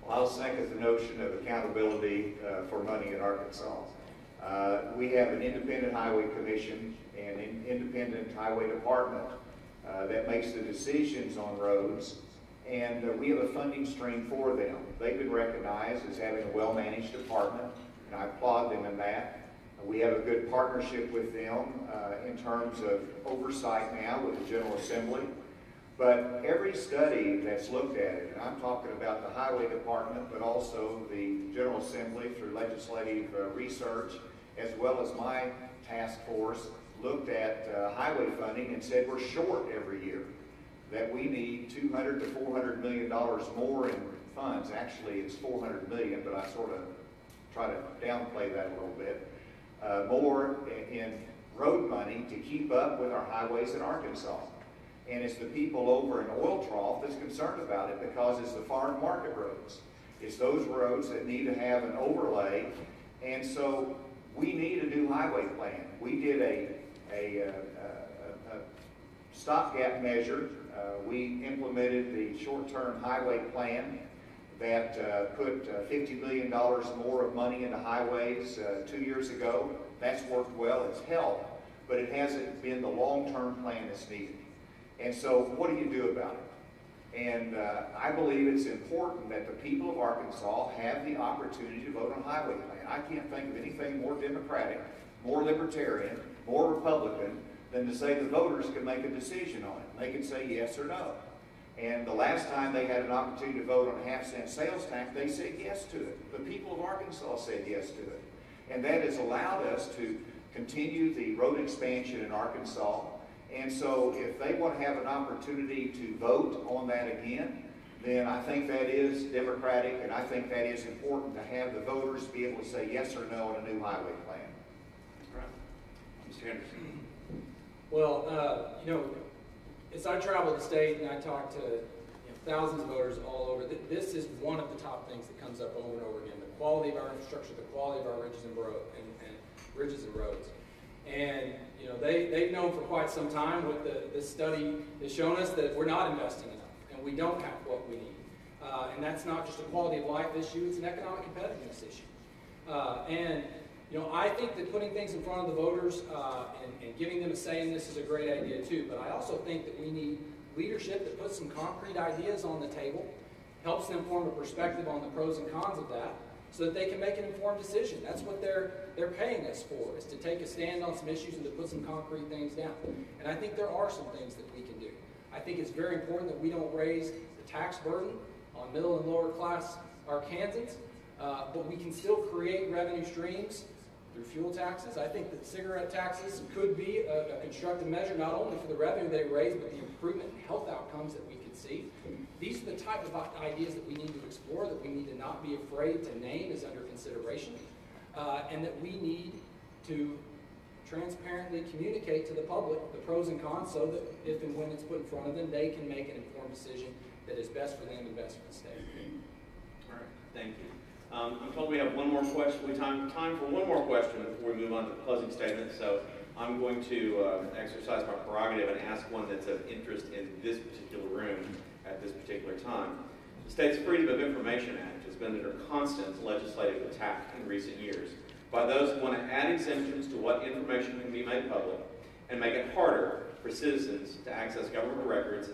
Speaker 3: Well, I'll second the notion of accountability for money in Arkansas. We have an independent highway commission and an independent highway department that makes the decisions on roads, and we have a funding stream for them. They've been recognized as having a well-managed department, and I applaud them in that. We have a good partnership with them in terms of oversight now with the General Assembly. But every study that's looked at it, and I'm talking about the Highway Department, but also the General Assembly through legislative research, as well as my task force, looked at highway funding and said we're short every year, that we need $200 to $400 million more in funds. Actually, it's $400 million, but I sort of try to downplay that a little bit. More in road money to keep up with our highways in Arkansas. And it's the people over in Oil Trough that's concerned about it because it's the farm market roads. It's those roads that need to have an overlay. And so we need a new highway plan. We did a stopgap measure. We implemented the short-term highway plan that put $50 million more of money into highways 2 years ago. That's worked well. It's helped. But it hasn't been the long-term plan that's needed. And so what do you do about it? And I believe it's important that the people of Arkansas have the opportunity to vote on a highway plan. I can't think of anything more democratic, more libertarian, more Republican than to say the voters can make a decision on it. They can say yes or no. And the last time they had an opportunity to vote on a half-cent sales tax, they said yes to it. The people of Arkansas said yes to it. And that has allowed us to continue the road expansion in Arkansas. And so if they want to have an opportunity to vote on that again, then I think that is democratic, and I think that is important to have the voters be able to say yes or no on a new highway plan.
Speaker 1: All right. Mr. Henderson.
Speaker 4: Well, as I travel the state and I talk to thousands of voters all over, this is one of the top things that comes up over and over again: the quality of our infrastructure, the quality of our ridges and roads. And they've known for quite some time with this study has shown us that we're not investing enough and we don't have what we need. And that's not just a quality of life issue, it's an economic competitiveness issue. I think that putting things in front of the voters and giving them a say in this is a great idea too. But I also think that we need leadership that puts some concrete ideas on the table, helps them form a perspective on the pros and cons of that, so that they can make an informed decision. That's what they're paying us for, is to take a stand on some issues and to put some concrete things down. And I think there are some things that we can do. I think it's very important that we don't raise the tax burden on middle and lower class Arkansans, but we can still create revenue streams through fuel taxes. I think that cigarette taxes could be a constructive measure, not only for the revenue they raise, but the improvement in health outcomes that we could see. These are the type of ideas that we need to explore, that we need to not be afraid to name as under consideration, and that we need to transparently communicate to the public the pros and cons, so that if and when it's put in front of them, they can make an informed decision that is best for them and best for the state.
Speaker 1: All right, thank you. I'm told we have one more question. We have time for one more question before we move on to the closing statement. So I'm going to exercise my prerogative and ask one that's of interest in this particular room at this particular time. The state's Freedom of Information Act has been under constant legislative attack in recent years by those who want to add exemptions to what information can be made public and make it harder for citizens to access government records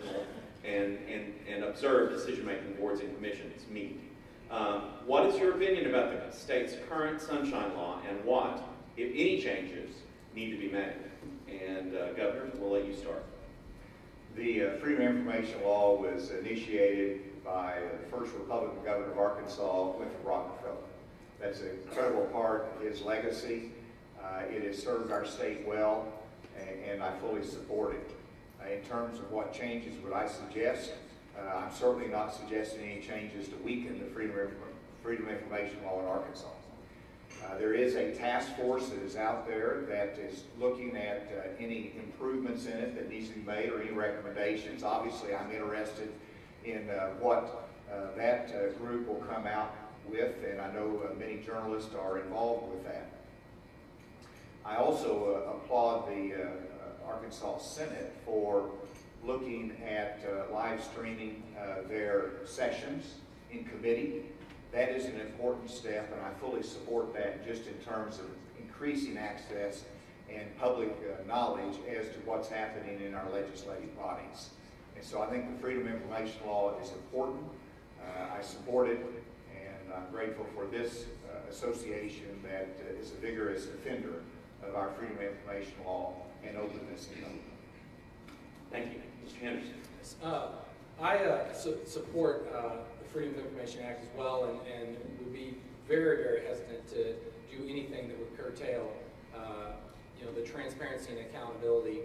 Speaker 1: and observe decision-making boards and commissions meet. What is your opinion about the state's current Sunshine Law, and what, if any, changes need to be made? And Governor, we'll let you start.
Speaker 3: The Freedom of Information Law was initiated by the first Republican governor of Arkansas, Winthrop Rockefeller. That's an incredible part of his legacy. It has served our state well, and I fully support it. In terms of what changes would I suggest, I'm certainly not suggesting any changes to weaken the Freedom of Information Law in Arkansas. There is a task force that is out there that is looking at any improvements in it that needs to be made, or any recommendations. Obviously, I'm interested in what that group will come out with, and I know many journalists are involved with that. I also applaud the Arkansas Senate for looking at live streaming their sessions in committee. That is an important step, and I fully support that, just in terms of increasing access and public knowledge as to what's happening in our legislative bodies. And so I think the Freedom of Information Law is important. I support it, and I'm grateful for this association that is a vigorous defender of our Freedom of Information Law and openness in government.
Speaker 1: Thank you. Mr. Henderson.
Speaker 4: I support the Freedom of Information Act as well, and would be very, very hesitant to do anything that would curtail the transparency and accountability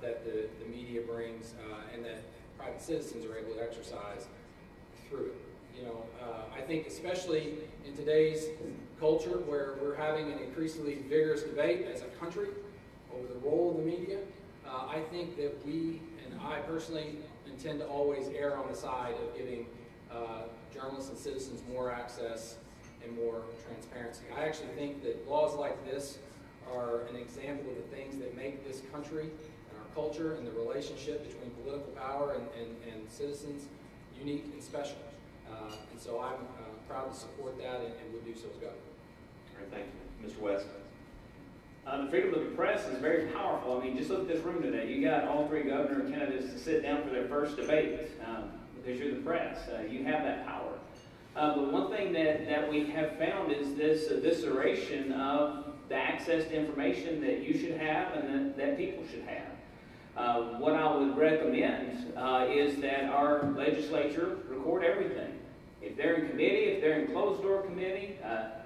Speaker 4: that the media brings, and that private citizens are able to exercise through it. I think especially in today's culture, where we're having an increasingly vigorous debate as a country over the role of the media, I think that we, and I personally, intend to always err on the side of giving journalists and citizens more access and more transparency. I actually think that laws like this are an example of the things that make this country and our culture and the relationship between political power and citizens unique and special. And so I'm proud to support that, and would do so as governor.
Speaker 1: All right, thank you. Mr. West.
Speaker 2: The freedom of the press is very powerful. I mean, just look at this room today. You got all three governor candidates to sit down for their first debate because you're the press. You have that power. But one thing that we have found is this evisceration of the access to information that you should have and that people should have. What I would recommend is that our legislature record everything. If they're in committee, if they're in closed-door committee,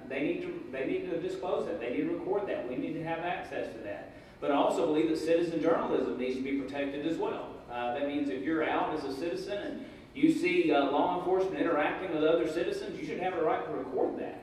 Speaker 2: they need to disclose that. They need to record that. We need to have access to that. But I also believe that citizen journalism needs to be protected as well. That means if you're out as a citizen and you see law enforcement interacting with other citizens, you should have a right to record that.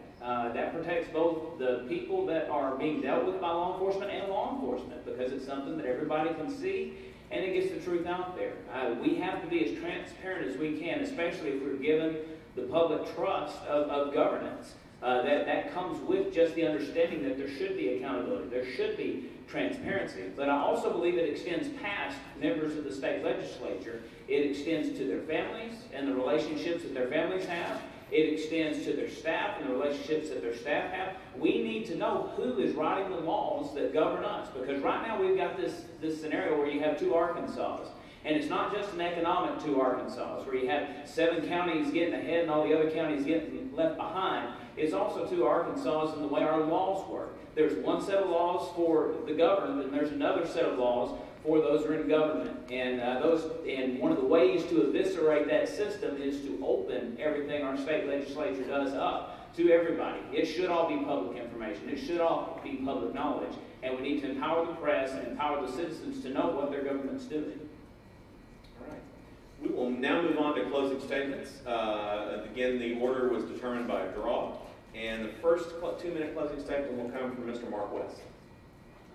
Speaker 2: That protects both the people that are being dealt with by law enforcement and law enforcement, because it's something that everybody can see and it gets the truth out there. We have to be as transparent as we can, especially if we're given the public trust of governance. That comes with just the understanding that there should be accountability, there should be transparency. But I also believe it extends past members of the state legislature. It extends to their families and the relationships that their families have. It extends to their staff and the relationships that their staff have. We need to know who is writing the laws that govern us, because right now we've got this scenario where you have two Arkansas. And it's not just an economic two Arkansas, where you have 7 counties getting ahead and all the other counties getting left behind. It's also two Arkansas in the way our laws work. There's one set of laws for the governed, and there's another set of laws for those who are in government. And one of the ways to eviscerate that system is to open everything our state legislature does up to everybody. It should all be public information. It should all be public knowledge. And we need to empower the press and empower the citizens to know what their government's doing.
Speaker 1: All right. We will now move on to closing statements. Again, the order was determined by a draw. And the first 2-minute closing statement will come from Mr. Mark West.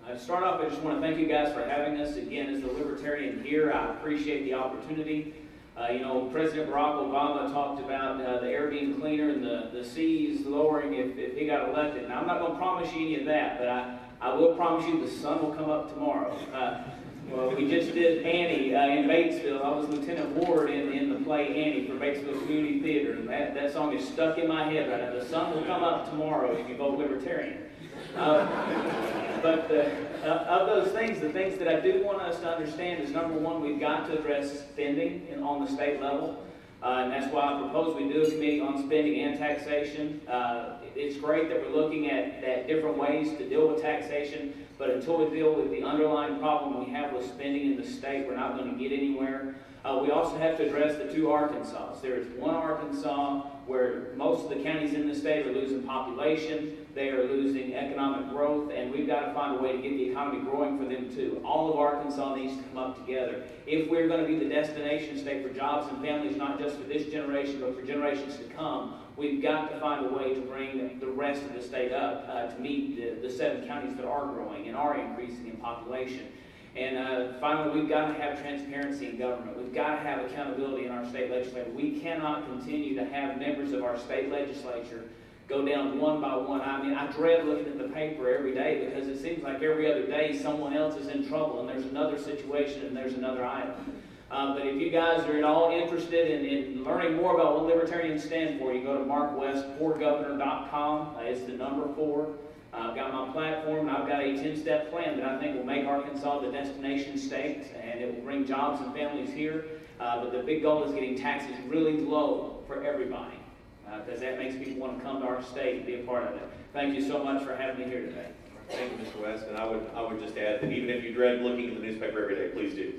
Speaker 2: To start off, I just want to thank you guys for having us. Again, as the Libertarian here, I appreciate the opportunity. President Barack Obama talked about the air being cleaner and the seas lowering if he got elected. Now, I'm not going to promise you any of that, but I will promise you the sun will come up tomorrow. Well, we just did Annie in Batesville. I was Lieutenant Ward in the play Annie for Batesville Community Theater, and that song is stuck in my head right now. The sun will come up tomorrow if you vote Libertarian. But of those things, the things that I do want us to understand is, number one, we've got to address spending on the state level. And that's why I propose we do a committee on spending and taxation. It's great that we're looking at different ways to deal with taxation, but until we deal with the underlying problem we have with spending in the state, we're not going to get anywhere. We also have to address the two Arkansas. There is one Arkansas where most of the counties in the state are losing population, they are losing economic growth, and we've got to find a way to get the economy growing for them too. All of Arkansas needs to come up together. If we're going to be the destination state for jobs and families, not just for this generation, but for generations to come, we've got to find a way to bring the rest of the state up to meet the 7 counties that are growing and are increasing in population. And finally, we've got to have transparency in government. We've got to have accountability in our state legislature. We cannot continue to have members of our state legislature go down one by one. I mean, I dread looking at the paper every day because it seems like every other day someone else is in trouble and there's another situation and there's another item. But if you guys are at all interested in learning more about what Libertarians stand for, you go to markwest4governor.com. It's the number 4. I've got my platform, and I've got a 10-step plan that I think will make Arkansas the destination state, and it will bring jobs and families here. But the big goal is getting taxes really low for everybody, because that makes people want to come to our state and be a part of it. Thank you so much for having me here today.
Speaker 1: Thank you, Mr. West. And I would just add that even if you dread looking at the newspaper every day, please do.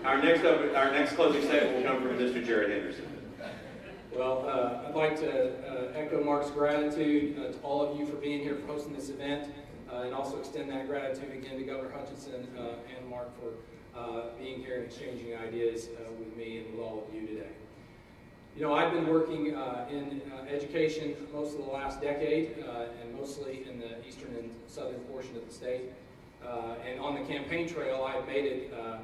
Speaker 1: Our next closing statement will come from Mr. Jared Henderson.
Speaker 4: Well, I'd like to echo Mark's gratitude to all of you for being here, for hosting this event, and also extend that gratitude again to Governor Hutchinson and Mark for being here and exchanging ideas with me and with all of you today. You know, I've been working in education most of the last decade, and mostly in the eastern and southern portion of the state. And on the campaign trail, I've made it a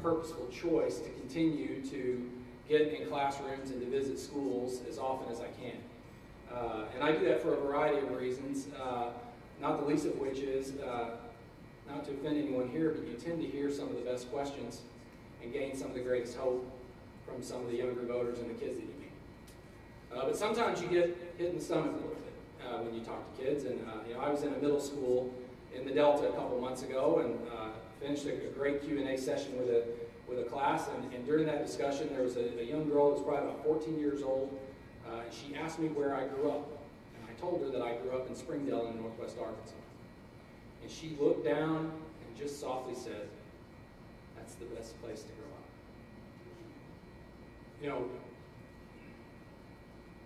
Speaker 4: purposeful choice to continue to get in classrooms and to visit schools as often as I can. And I do that for a variety of reasons, not the least of which is, not to offend anyone here, but you tend to hear some of the best questions and gain some of the greatest hope from some of the younger voters and the kids that you meet. But sometimes you get hit in the stomach a little bit when you talk to kids. And I was in a middle school in the Delta a couple months ago and finished a great Q&A session with a class. And during that discussion, there was a young girl who was probably about 14 years old. And she asked me where I grew up. And I told her that I grew up in Springdale in northwest Arkansas. And she looked down and just softly said, "That's the best place to grow up." You know,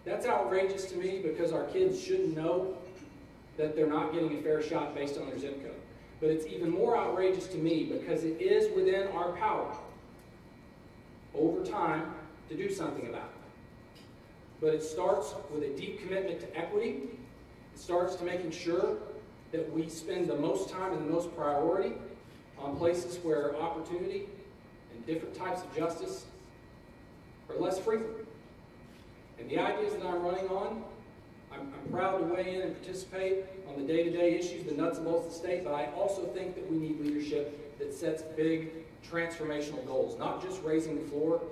Speaker 4: that's outrageous to me because our kids shouldn't know that they're not getting a fair shot based on their zip code. But it's even more outrageous to me because it is within our power over time to do something about it. But it starts with a deep commitment to equity. It starts to making sure that we spend the most time and the most priority on places where opportunity and different types of justice are less frequent. And the ideas that I'm running on, I'm proud to weigh in and participate on the day-to-day issues, the nuts and bolts of the state, but I also think that we need leadership that sets big transformational goals, not just raising the floor,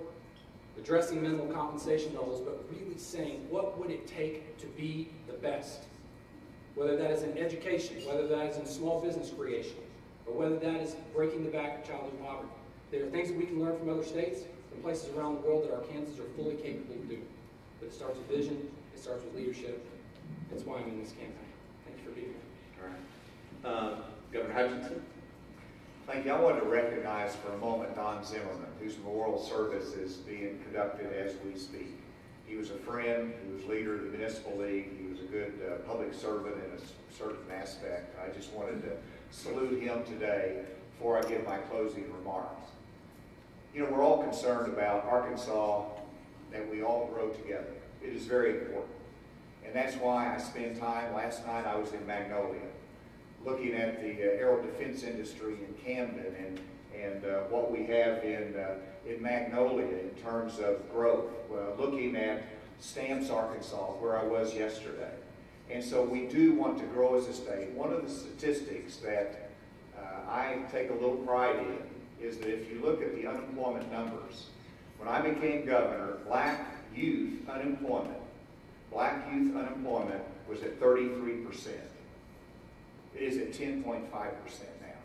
Speaker 4: addressing minimum compensation levels, but really saying, what would it take to be the best? Whether that is in education, whether that is in small business creation, or whether that is breaking the back of childhood poverty. There are things that we can learn from other states, from places around the world that Arkansans are fully capable of doing. But it starts with vision, it starts with leadership, That's why I'm in this campaign. Thank you for being here.
Speaker 1: All right. Governor Hutchinson?
Speaker 3: Thank you. I wanted to recognize for a moment Don Zimmerman, whose memorial service is being conducted as we speak. He was a friend, he was leader of the Municipal League, he was a good public servant in a certain aspect. I just wanted to salute him today before I give my closing remarks. You know, we're all concerned about Arkansas, that we all grow together. It is very important. And that's why I spent time, last night I was in Magnolia, looking at the aero defense industry in Camden and what we have in Magnolia in terms of growth, looking at Stamps, Arkansas, where I was yesterday. And so we do want to grow as a state. One of the statistics that I take a little pride in is that if you look at the unemployment numbers, when I became governor, black youth unemployment was at 33%. It is at 10.5% now.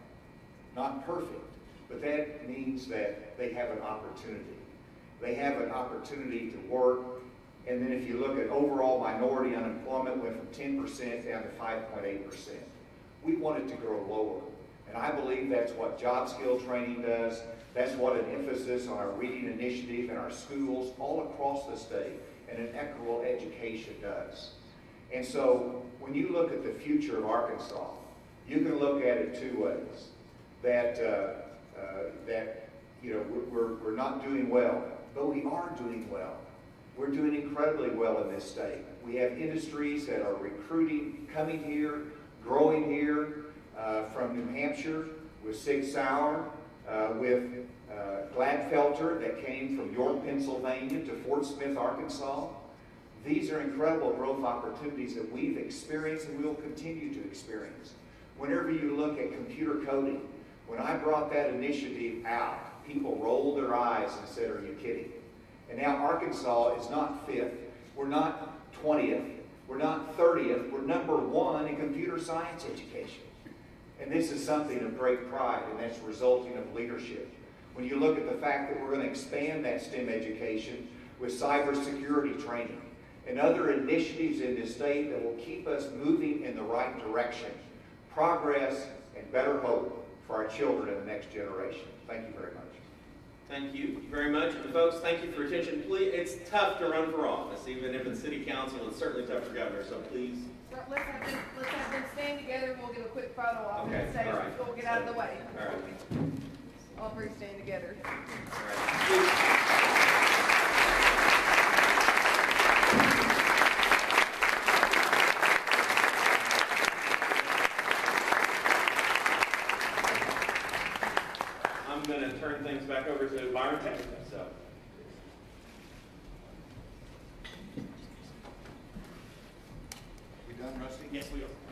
Speaker 3: Not perfect, but that means that they have an opportunity. They have an opportunity to work. And then if you look at overall minority unemployment, went from 10% down to 5.8%. We want it to grow lower. And I believe that's what job skill training does. That's what an emphasis on our reading initiative in our schools all across the state and an equitable education does. And so when you look at the future of Arkansas, you can look at it two ways. That you know, we're not doing well, but we are doing well. We're doing incredibly well in this state. We have industries that are recruiting, coming here, growing here, from New Hampshire with Sig Sauer, with Gladfelter that came from York, Pennsylvania to Fort Smith, Arkansas. These are incredible growth opportunities that we've experienced and we will continue to experience. Whenever you look at computer coding, when I brought that initiative out, people rolled their eyes and said, "Are you kidding?" And now Arkansas is not 5th, we're not 20th, we're not 30th, we're number 1 in computer science education. And this is something of great pride, and that's resulting of leadership. When you look at the fact that we're going to expand that STEM education with cybersecurity training and other initiatives in this state that will keep us moving in the right direction, progress and better hope for our children and the next generation. Thank you very much.
Speaker 1: Thank you very much. And folks, thank you for your attention. Please, it's tough to run for office, even if it's city council. It's certainly tough for governor, so please.
Speaker 5: Let's have them stand together and we'll get a quick photo off
Speaker 1: Okay,
Speaker 5: the stage.
Speaker 1: all right.
Speaker 5: We'll get out of the way.
Speaker 1: All right.
Speaker 5: All three stand together.
Speaker 1: All right. I'm going to turn things back over to Byron Taylor. So.
Speaker 3: We done, Rusty?
Speaker 2: Yes, we are.